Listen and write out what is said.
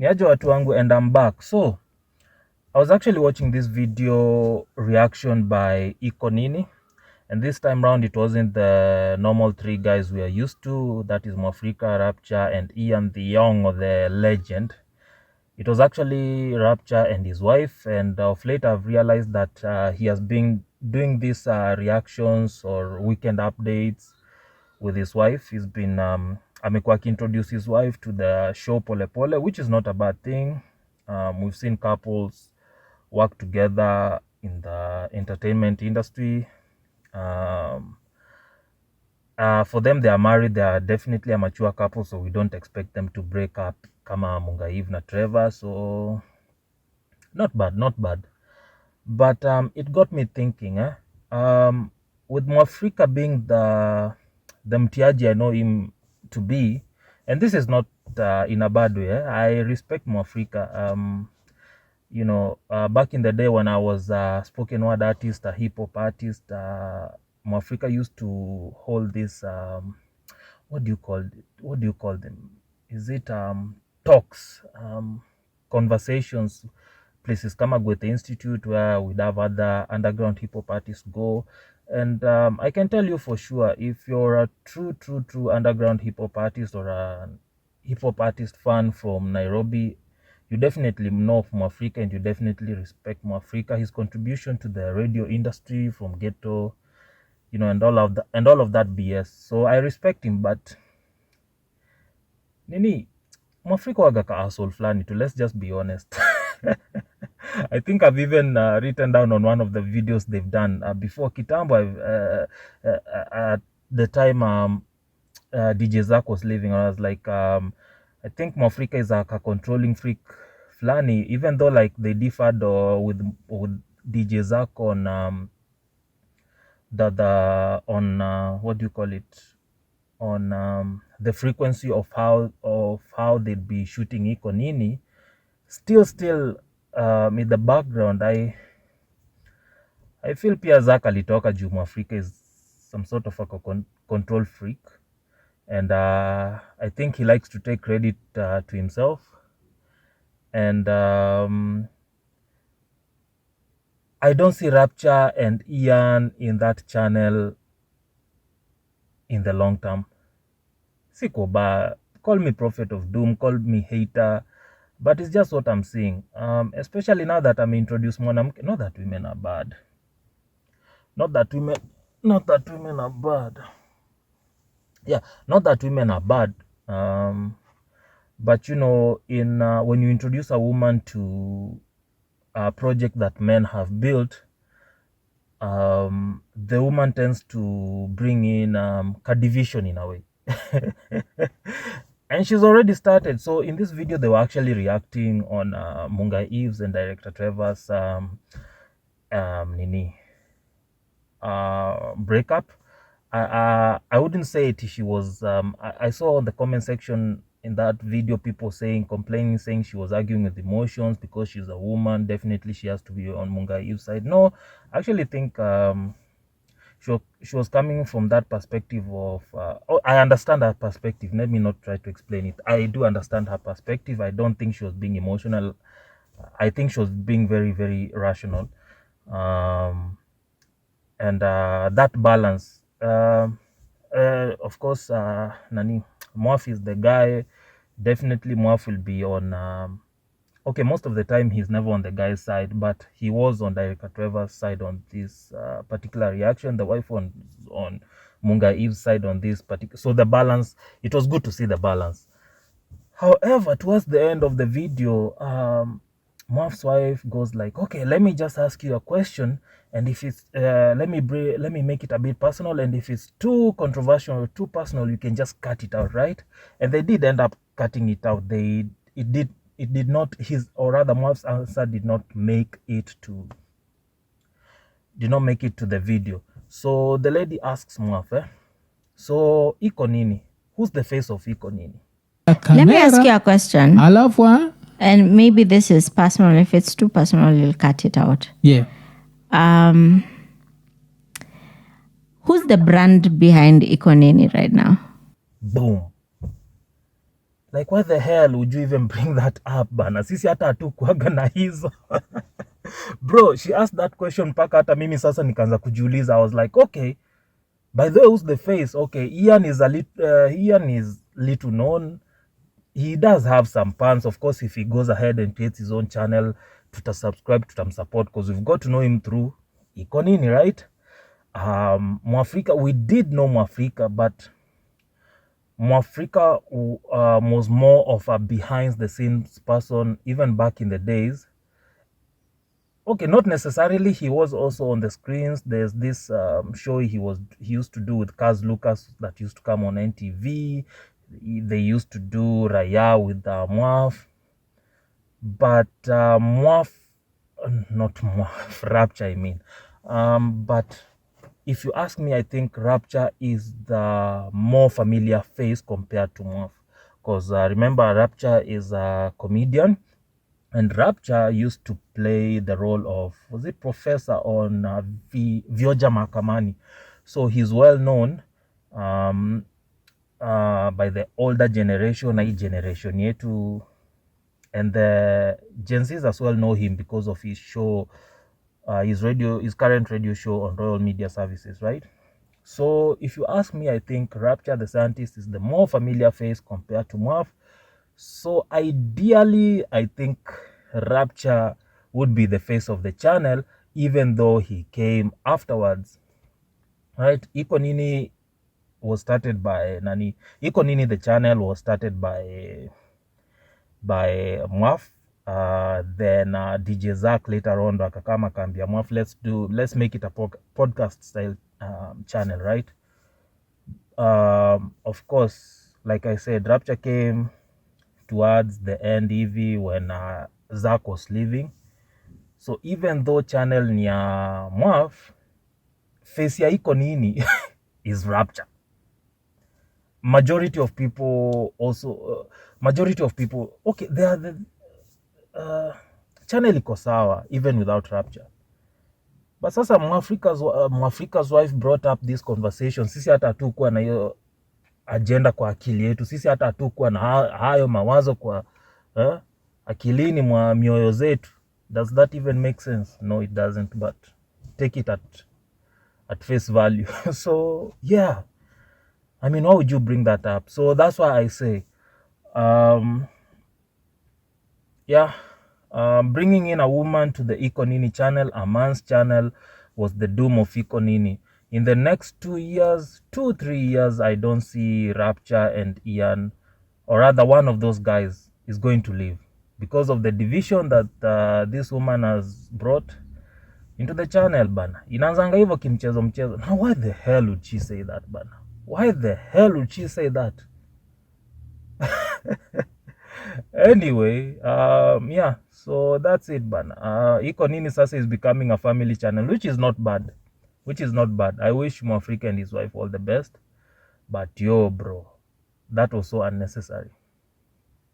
Niaje watu wangu, and I'm back. So I was actually watching this video reaction by Iko Nini, and this time round it wasn't the normal three guys we are used to, that is Mwafreeka, Rapcha and Ian the Young, or the legend. It was actually Rapcha and his wife, and of late I've realized that he has been doing these reactions or weekend updates with his wife. He's been amekuwa akiintroduce his wife to the show Pole Pole, which is not a bad thing. We've seen couples work together in the entertainment industry. For them, they are married. They are definitely a mature couple, so we don't expect them to break up kama Mungai Eve na Trevor. So not bad, not bad. But it got me thinking, with Mwafreeka being the mtiaji I know him to be, and this is not in a bad way. I respect Mwafreeka. You know, back in the day when I was a spoken word artist, a hip hop artist, Mwafreeka used to hold this what do you call it? What do you call them? Is it talks, conversations, places kama Goethe Institute where we'd have other underground hip hop artists go. And I can tell you for sure, if you're a true underground hip hop artist or a hip hop artist fan from Nairobi, you definitely know of Mwafreeka and you definitely respect Mwafreeka. His contribution to the radio industry from ghetto, you know, and all of that BS. So I respect him, but Nini, Mwafreeka waga ka asshole flani too, let's just be honest. I think I've even written down on one of the videos they've done before Kitambo, at the time DJ Zack was leaving. I was like, I think Mwafreeka is a controlling freak flani, even though like they differed with DJ Zack on what do you call it, on the frequency of how they'd be shooting Iko Nini. Still in the background I feel pia Zack alitoka juu Mwafreeka is some sort of a control freak, and I think he likes to take credit to himself, and I don't see Rapcha and Ian in that channel in the long term. Siko ba, call me prophet of doom, call me hater, but it's just what I'm seeing. Especially now that I'm introduced mwanamke. Not that women are bad. Not that women are bad. Yeah, not that women are bad. But you know, in when you introduce a woman to a project that men have built, the woman tends to bring in a division in a way. And she's already started. So in this video, they were actually reacting on Mungai Eve's and director Trevor's breakup. I wouldn't say it. She was. I saw on the comment section in that video people complaining, saying she was arguing with emotions because she's a woman. Definitely, she has to be on Mungai Eve's side. No, I actually think she was coming from that perspective of I understand her perspective. Let me not try to explain it. I do understand her perspective. I don't think she was being emotional. I think she was being very, very rational. And that balance, of course, Mwaf is the guy. Definitely Mwaf will be on okay, most of the time he's never on the guy's side, but he was on director Trevor's side on this particular reaction. The wife on Mungai Eve's side on this particular. So the balance, it was good to see the balance. However, towards the end of the video, Mwaf's wife goes like, "Okay, let me just ask you a question, and if it's let me make it a bit personal, and if it's too controversial or too personal, you can just cut it out, right?" And they did end up cutting it out. It did not, Mwaf's answer did not make it to the video. So the lady asks Mwaf, so Iko Nini, who's the face of Iko Nini? Let me ask you a question. And maybe this is personal. If it's too personal, you'll cut it out. Yeah. Who's the brand behind Iko Nini right now? Boom. Like, why the hell would you even bring that up bana? Sisi hata hatukuaga na hizo. Bro, she asked that question mpaka hata mimi sasa nikaanza kujiuliza. I was like, okay, by the way, who's the face? Okay, Ian is little known. He does have some fans. Of course, if he goes ahead and creates his own channel, tutasubscribe, tutamsupport, because we've got to know him through Iko Nini, right? Mwafreeka, we did know Mwafreeka, but Mwafreeka was more of a behind the scenes person, even back in the days. Okay, not necessarily. He was also on the screens. There's this show he used to do with Kaz Lucas that used to come on NTV. They used to do Raya with Mwaf. But Mwaf, not Mwaf, Rapcha, I mean. But if you ask me, I think Rapcha is the more familiar face compared to Mwaf. Because remember, Rapcha is a comedian. And Rapcha used to play the role of, was it professor on Vioja Mahakamani. So he's well known by the older generation, hii generation yetu. And the Gen Zs as well know him because of his show, his current radio show on Royal Media Services, right? So if you ask me, I think Rapcha the Sayantist is the more familiar face compared to Mwaf. So ideally, I think Rapcha would be the face of the channel, even though he came afterwards, right? Iko Nini was started by Nani. Iko Nini, the channel, was started by Mwaf. Then DJ Zach later on akakama kambia Mwaf, let's make it a podcast style channel, right? Of course, like I said, Rapcha came towards the end hivi when Zach was leaving. So even though channel ni ya Mwaf, face ya Iko Nini is Rapcha. Majority of people, okay, they are the channel iko sawa even without Rapcha. But sasa Mwafreeka'S wife brought up this conversation. Sisi hata hatukuwa na hiyo agenda kwa akili yetu. Sisi hata hatukuwa na hayo mawazo kwa akilini mwa mioyo zetu. Does that even make sense? No, it doesn't, but take it at face value. So yeah, I mean, why would you bring that up? So that's why I say bringing in a woman to the Iko Nini channel, a man's channel, was the doom of Iko Nini. In the next 3 years, I don't see Rapcha and Ian, or rather one of those guys, is going to leave because of the division that this woman has brought into the channel bana. Inaanzanga hivyo kimchezo mchezo. Now why the hell would she say that bana? Why the hell would she say that? Anyway, yeah, so that's it bana. Iko Nini sasa is becoming a family channel, which is not bad. I wish Mwafreeka and his wife all the best. But yo bro, that was so unnecessary.